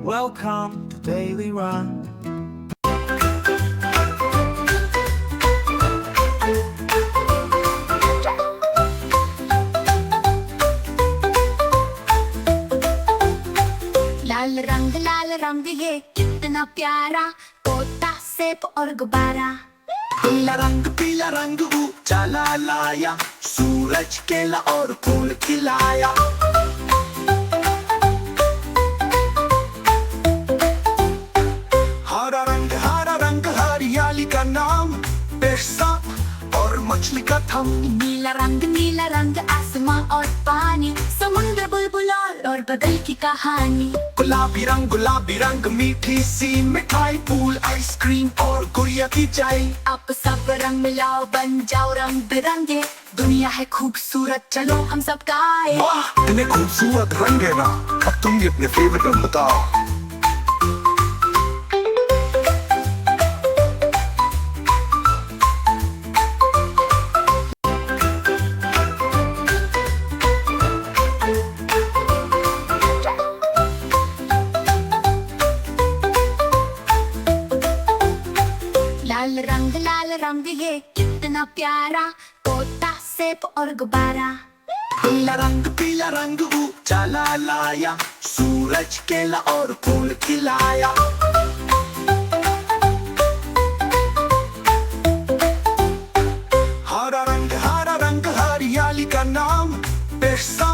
Welcome to Daily Run. लाल रंग ये कितना प्यारा, तोता सेब और गुब्बारा। पीला रंग उजाला लाया, सूरज केला और फूल खिलाया। हरा रंग हरियाली का नाम, पेशा और मछली का थम। नीला रंग आसमां और पानी, समुद्र बुलबुल और बदल की कहानी। गुलाबी रंग मीठी सी मिठाई, फूल आइसक्रीम और गुड़िया की चाय। अब सब रंग मिलाओ, बन जाओ रंग बिरंगे। दुनिया है खूबसूरत, चलो हम सब गाएं। वाह इतने खूबसूरत रंग है ना। अब तुम भी अपने फेवरेट रंग बताओ। लाल रंग ये कितना प्यारा, तोता सेब और गुब्बारा। पीला रंग उजाला लाया, सूरज केला और फूल खिलाया। हरा रंग हरियाली का नाम, पेशा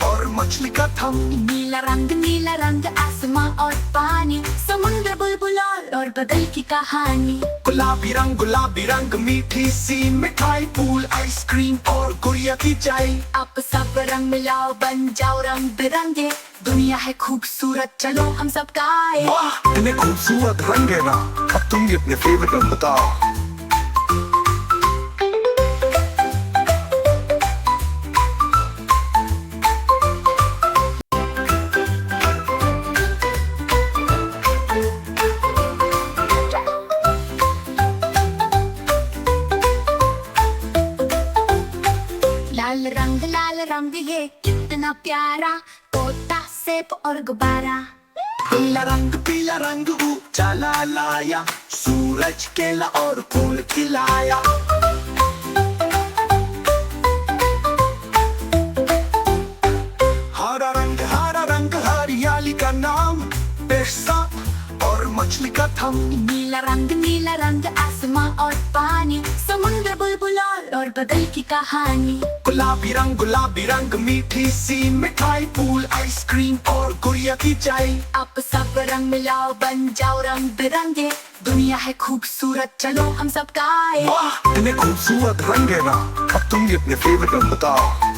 और मछली का थम। नीला रंग आसमां और पानी, समुद्र बुलबुल और बदल की कहानी। गुलाबी रंग मीठी सी मिठाई, फूल आइसक्रीम और गुड़िया की चाय। अब सब रंग मिलाओ, बन जाओ रंग बिरंगे। दुनिया है खूबसूरत, चलो हम सब गाएं। वाह इतने खूबसूरत रंग है ना। अब तुम भी अपने फेवरेट रंग बताओ। लाल रंग ये कितना प्यारा, तोता सेब और गुब्बारा। पीला रंग उजाला लाया, सूरज केला और फूल खिलाया। हरा रंग हरियाली का नाम, पेशा और मछली का थम। नीला रंग आसमां और पानी, समुद्र बुलबुल और बदल की कहानी। गुलाबी रंग मीठी सी मिठाई, फूल आइसक्रीम और गुड़िया की चाय। अब सब रंग मिलाओ, बन जाओ रंग बिरंगे। दुनिया है खूबसूरत, चलो हम सब गाएं। वाह इतने खूबसूरत रंग है ना। अब तुम भी अपने फेवरेट रंग बताओ।